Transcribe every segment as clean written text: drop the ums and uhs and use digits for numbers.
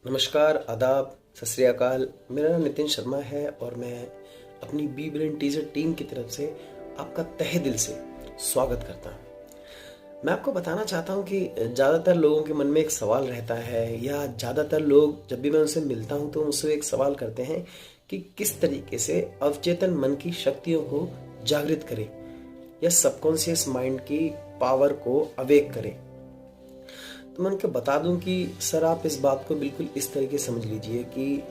नमस्कार, आदाब, सत श्री अकाल। मेरा नाम नितिन शर्मा है और मैं अपनी बी ब्रेन टीजर टीम की तरफ से आपका तहे दिल से स्वागत करता हूँ। मैं आपको बताना चाहता हूँ कि ज़्यादातर लोगों के मन में एक सवाल रहता है, या ज़्यादातर लोग जब भी मैं उनसे मिलता हूँ तो मुझसे एक सवाल करते हैं कि किस तरीके से अवचेतन मन की शक्तियों को जागृत करें या सबकॉन्शियस माइंड की पावर को अवेक करें। तो मैं उनको बता दूं कि सर, आप इस बात को बिल्कुल इस तरीके समझ लीजिए कि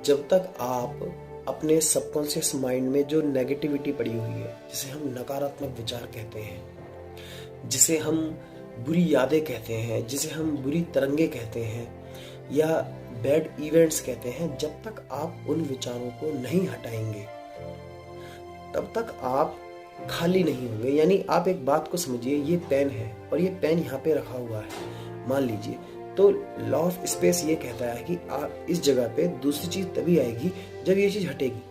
जब तक आप अपने सबकॉन्शियस माइंड में जो नेगेटिविटी पड़ी हुई है, जिसे हम नकारात्मक विचार कहते हैं, जिसे हम बुरी यादें कहते हैं, जिसे हम बुरी तरंगे कहते हैं या बैड इवेंट्स कहते हैं, जब तक आप उन विचारों को नहीं हटाएंगे तब तक आप खाली नहीं होंगे। यानी आप एक बात को समझिए, ये पेन है और ये पेन यहाँ पे रखा हुआ है, मान लीजिए, तो लॉ ऑफ स्पेस ये कहता है कि आप इस जगह पे दूसरी चीज तभी आएगी जब ये चीज हटेगी।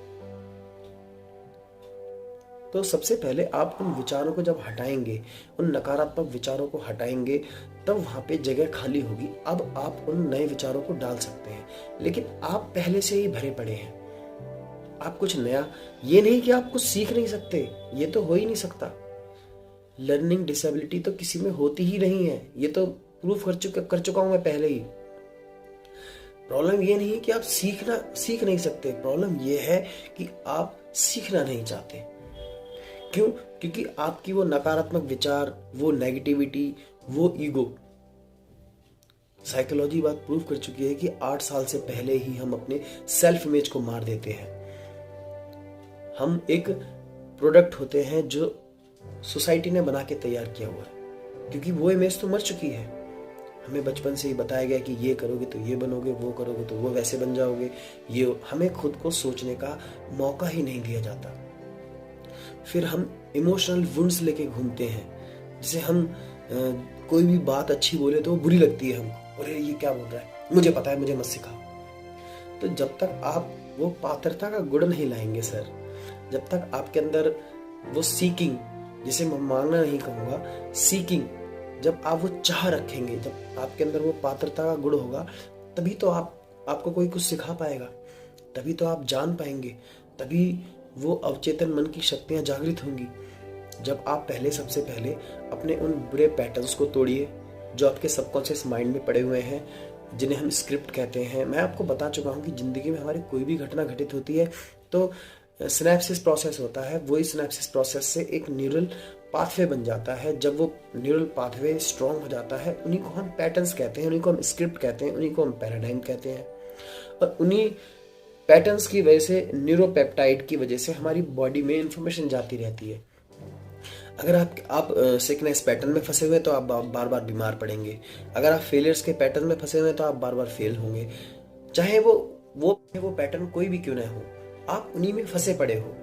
तो सबसे पहले आप उन विचारों को जब हटाएंगे, उन नकारात्मक विचारों को हटाएंगे, तब वहां पे जगह खाली होगी। अब आप उन नए विचारों को डाल सकते हैं, लेकिन आप पहले से ही भरे पड़े हैं। आप कुछ नया, ये नहीं कि आप कुछ सीख नहीं सकते, ये तो हो ही नहीं सकता। लर्निंग डिसेबिलिटी तो किसी में होती ही नहीं है, ये तो प्रूफ कर चुका हूं मैं पहले ही। प्रॉब्लम ये नहीं है कि आप सीख नहीं सकते, प्रॉब्लम ये है कि आप सीखना नहीं चाहते। क्यों? क्योंकि आपकी वो नकारात्मक विचार, वो नेगेटिविटी, वो ईगो, साइकोलॉजी बात प्रूफ कर चुकी है कि 8 साल से पहले ही हम अपने सेल्फ इमेज को मार देते हैं। हम एक प्रोडक्ट होते हैं जो सोसाइटी ने बना के तैयार किया हुआ है, क्योंकि वो इमेज तो मर चुकी है। हमें बचपन से ही बताया गया कि ये करोगे तो ये बनोगे, वो करोगे तो वो वैसे बन जाओगे। ये हमें खुद को सोचने का मौका ही नहीं दिया जाता। फिर हम इमोशनल वुंड्स लेके घूमते हैं, जिसे हम कोई भी बात अच्छी बोले तो वो बुरी लगती है हमको। अरे ये क्या बोल रहा है, मुझे पता है, मुझे मत सिखा। तो जब तक आप वो पात्रता का गुण नहीं लाएंगे सर, जब तक आपके अंदर वो सीकिंग, जिसे मैं मांगना नहीं कहूँगा, सीकिंग, जब आप वो चाह रखेंगे, जब आपके अंदर वो पात्रता का गुण होगा, तभी तो आपको कोई कुछ सिखा पाएगा, तभी तो आप जान पाएंगे, तभी वो अवचेतन मन की शक्तियां जागृत होंगी। जब आप सबसे पहले अपने उन बुरे पैटर्न्स को तोड़िए जो आपके सबकॉन्शियस माइंड में पड़े हुए हैं, जिन्हें हम स्क्रिप्ट कहते हैं। मैं आपको बता चुका हूँ कि जिंदगी में हमारी कोई भी घटना घटित होती है तो सिनेप्सिस प्रोसेस होता है। वही सिनेप्सिस प्रोसेस से एक न्यूरल पाथवे बन जाता है। जब वो न्यूरल पाथवे स्ट्रॉन्ग हो जाता है, उन्हीं को हम पैटर्न्स कहते हैं, उन्हीं को हम स्क्रिप्ट कहते हैं, उन्हीं को हम पैराडाइम कहते हैं। और उन्हीं पैटर्न्स की वजह से, न्यूरोपेप्टाइड की वजह से हमारी बॉडी में इंफॉर्मेशन जाती रहती है। अगर आप सिकनेस पैटर्न में फंसे हुए तो आप बार बार बीमार पड़ेंगे। अगर आप फेलियर्स के पैटर्न में फंसे हुए तो आप बार बार फेल होंगे। चाहे वो पैटर्न कोई भी क्यों ना हो, आप उन्हीं में फंसे पड़े हो।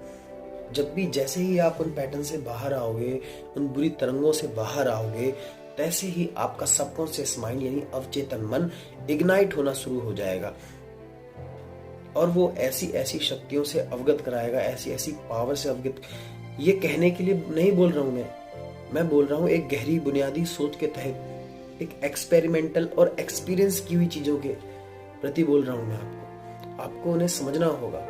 जैसे ही आप उन पैटर्न से बाहर आओगे, उन बुरी तरंगों से बाहर आओगे, तैसे ही आपका सबकॉन्शियस माइंड यानी अवचेतन मन इग्नाइट होना शुरू हो जाएगा और वो ऐसी शक्तियों से अवगत कराएगा, ऐसी पावर से अवगत। ये कहने के लिए नहीं बोल रहा हूं मैं बोल रहा हूं एक गहरी बुनियादी सोच के तहत, एक एक्सपेरिमेंटल और एक्सपीरियंस की हुई चीजों के प्रति बोल रहा हूं मैं आपको उन्हें समझना होगा।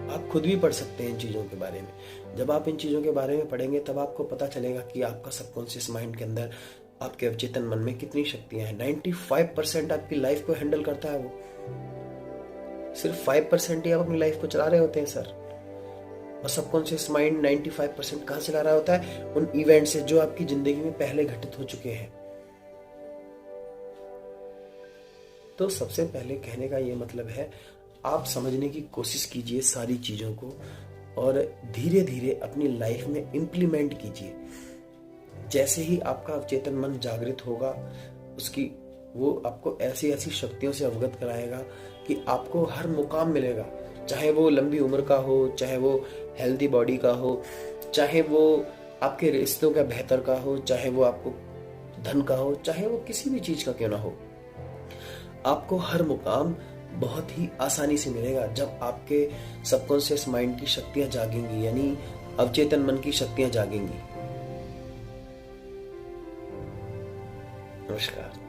आप खुद भी पढ़ सकते हैं इन चीजों के बारे में। जब आप इन चीजों के बारे में पढ़ेंगे तब आपको पता चलेगा कि आपका सबकॉन्शियस माइंड के अंदर, आपके अवचेतन मन में कितनी शक्तियां हैं। 95% आपकी लाइफ को हैंडल करता है वो, सिर्फ 5% ही आप अपनी लाइफ को चला रहे होते हैं सर। और सबकॉन्शियस माइंड 95% कहां चला रहा होता है? उन इवेंट से जो आपकी जिंदगी में पहले घटित हो चुके हैं। तो सबसे पहले कहने का ये मतलब है, आप समझने की कोशिश कीजिए सारी चीजों को और धीरे धीरे अपनी लाइफ में इम्प्लीमेंट कीजिए। जैसे ही आपका अवचेतन मन जागृत होगा, वो आपको ऐसी शक्तियों से अवगत कराएगा कि आपको हर मुकाम मिलेगा। चाहे वो लंबी उम्र का हो, चाहे वो हेल्दी बॉडी का हो, चाहे वो आपके रिश्तों का बेहतर का हो, चाहे वो आपको धन का हो, चाहे वो किसी भी चीज का क्यों ना हो, आपको हर मुकाम बहुत ही आसानी से मिलेगा जब आपके सबकॉन्शियस माइंड की शक्तियां जागेंगी, यानी अवचेतन मन की शक्तियां जागेंगी। नमस्कार।